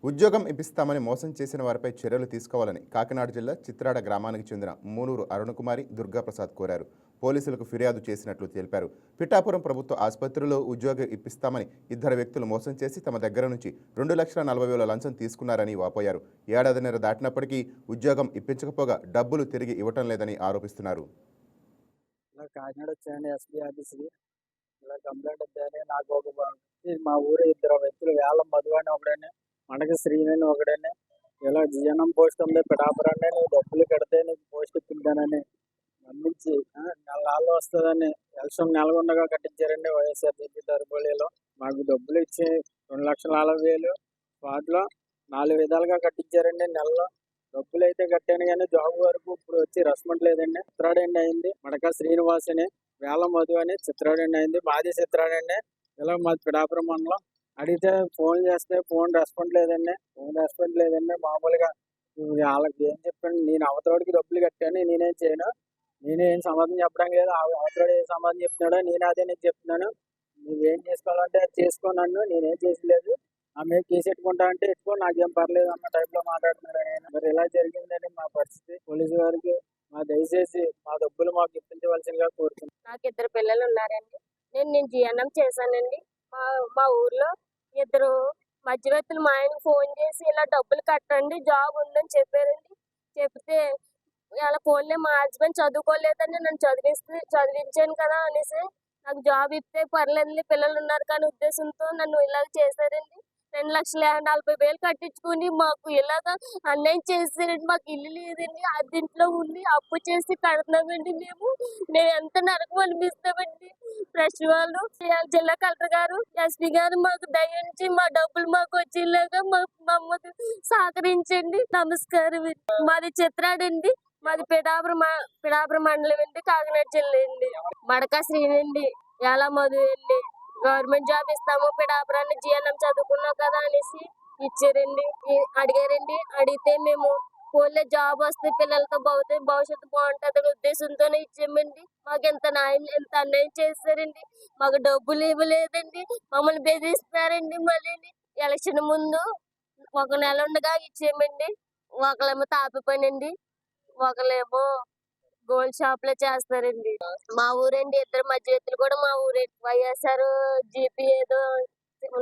ఉద్యోగం ఇప్పిస్తామని మోసం చేసిన వారిపై చర్యలు తీసుకోవాలని కాకినాడ జిల్లా చిత్రాడ గ్రామానికి చెందిన మూనూరు అరుణకుమారి దుర్గాప్రసాద్ కోరారు. పోలీసులకు ఫిర్యాదు చేసినట్లు తెలిపారు. పిఠాపురం ప్రభుత్వ ఆసుపత్రిలో ఉద్యోగం ఇప్పిస్తామని ఇద్దరు వ్యక్తులు మోసం చేసి తమ దగ్గర నుంచి 2,40,000 లంచం తీసుకున్నారని వాపోయారు. ఏడాదిన్నర దాటినప్పటికీ ఉద్యోగం ఇప్పించకపోగా డబ్బులు తిరిగి ఇవ్వటం లేదని ఆరోపిస్తున్నారు. కాకినాడ వచ్చాయండి ఎస్పీ ఆఫీస్కి. ఇలా కంప్లైంట్ వచ్చాయని నాకు మా ఊరు ఇద్దరు వ్యక్తులు వేలం మధువాని ఒకడని మనకి శ్రీని ఒకడని ఇలా జిఎన్ఎం పోస్ట్ ఉంది పిఠాపురాన్ని నువ్వు డబ్బులు కడితే నీకు పోస్ట్ ఇప్పిద్దానని నమ్మించి నెలలో వస్తుందని ఎలక్షన్ నెలకొండగా కట్టించారండి వైఎస్ఆర్సీపీ తరపులో. మాకు డబ్బులు ఇచ్చి 2,40,000 వాటిలో 4 విధాలుగా కట్టించారండి. నెలలో డబ్బులు అయితే కట్టాను కానీ జాబ్ వరకు ఇప్పుడు వచ్చి రెస్పాండ్ లేదండి. చిత్రాడండి అయింది మడక శ్రీనివాస్ అని వేల మధు అని చిత్రాడండి అయింది మాది చిత్రాడండి. ఇలా మాది పిఠాపురం మండలం. అడిగితే ఫోన్ చేస్తే ఫోన్ రెస్పాండ్ లేదండి. మామూలుగా వాళ్ళకి ఏం చెప్పండి, నేను అవతలోడికి డబ్బులు కట్టాను నేనేం చేయను, నేనేం సమాధానం చెప్పడం లేదు. అవతలోడు ఏం సమాధానం చెప్తున్నాడో నేను అదే నీకు చెప్తున్నాను. నువ్వేం చేసుకోవాలంటే అది చేసుకోనన్ను, నేనేం చేసలేదు. ఆమె కేసు ఎట్టుకుంటా అంటే ఎట్టుకో, నాకేం పర్లేదు అన్న టైప్లో మాట్లాడుతున్నాడు ఆయన. మరి ఇలా జరిగిందని మా పరిస్థితి. పోలీసు వారికి దయచేసి మా డబ్బులు మాకు ఇప్పించవలసిందిగా కోరుతున్నాను. నాకు 2 పిల్లలు ఉన్నారండి. నేను జిఎన్ఎం చేశానండి. మా ఊర్లో 2 మధ్యవర్తులు మా ఆయనకు ఫోన్ చేసి ఇలా డబ్బులు కట్టండి జాబ్ ఉందని చెప్పారండి. చెప్తే ఇలా ఫోన్లే మా హస్బెండ్ చదువుకోలేదని నన్ను చదివించాను కదా అనేసి నాకు జాబ్ ఇస్తే పర్లేదు పిల్లలు ఉన్నారు కానీ ఉద్దేశంతో నన్ను ఇలాగ చేశారండి. 2,40,000 కట్టించుకుని మాకు ఇలాగ అన్యాయం చేశారండి. మాకు ఇల్లు లేదండి, అద్దెంట్లో ఉండి అప్పు చేసి కడుతున్నామండి. మేము ఎంత నరకం అనిపిస్తామండి. ప్రెస్ వాళ్ళు, జిల్లా కలెక్టర్ గారు, ఎస్పీ గారు మాకు దయించి మా డబ్బులు మాకు వచ్చేలాగా మమ్మల్ని సహకరించండి. నమస్కారం. మాది చిత్రాడండి. మాది పిఠాపురం మండలం అండి, కాకినాడ జిల్లా అండి. మడక శ్రీనండి, ఎలా మధు అండి. గవర్నమెంట్ జాబ్ ఇస్తాము పిఠాపురాన్ని జిఎన్ఎం చదువుకున్నావు కదా అనేసి ఇచ్చారండి. అడిగారండి. అడిగితే మేము ఫోన్లే జాబ్ వస్తే పిల్లలతో భవిష్యత్తు బాగుంటుంది ఉద్దేశంతోనే ఇచ్చామండి. మాకు ఎంత అన్యాయం చేస్తారండి. మాకు డబ్బులు ఇవ్వలేదండి, మమ్మల్ని బెదిరిస్తారండి. మళ్ళీ ఎలక్షన్ ముందు 1 నెల ఉండగా ఇచ్చామండి. ఒకళ్ళేమో తాపి పని అండి, ఒకళ్ళేమో గోల్డ్ షాప్ లో చేస్తారండి. మా ఊరండి. 2 మధ్యవర్తులు కూడా మా ఊరే. వైఎస్ఆర్ జీపీ ఏదో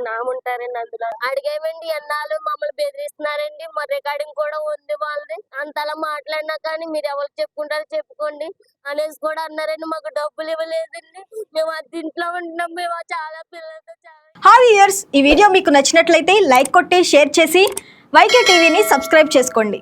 నాముంటారండి. అందులో అడిగామండి. ఎన్నాళ్ళు మమ్మల్ని బెదిరిస్తున్నారండి. మా రికార్డింగ్ కూడా ఉంది వాళ్ళది. అంతలా మాట్లాడినా కానీ మీరు ఎవరికి చెప్పుకుంటారో చెప్పుకోండి అనేసి కూడా అన్నారండి. మాకు డబ్బులు ఇవ్వలేదండి. మేము అది ఇంట్లో ఉంటున్నాం. మేము చాలా పిల్లలతో హాయ్ వ్యూయర్స్, ఈ వీడియో మీకు నచ్చినట్లయితే లైక్ కొట్టి షేర్ చేసి వైకే టీవీని సబ్స్క్రైబ్ చేసుకోండి.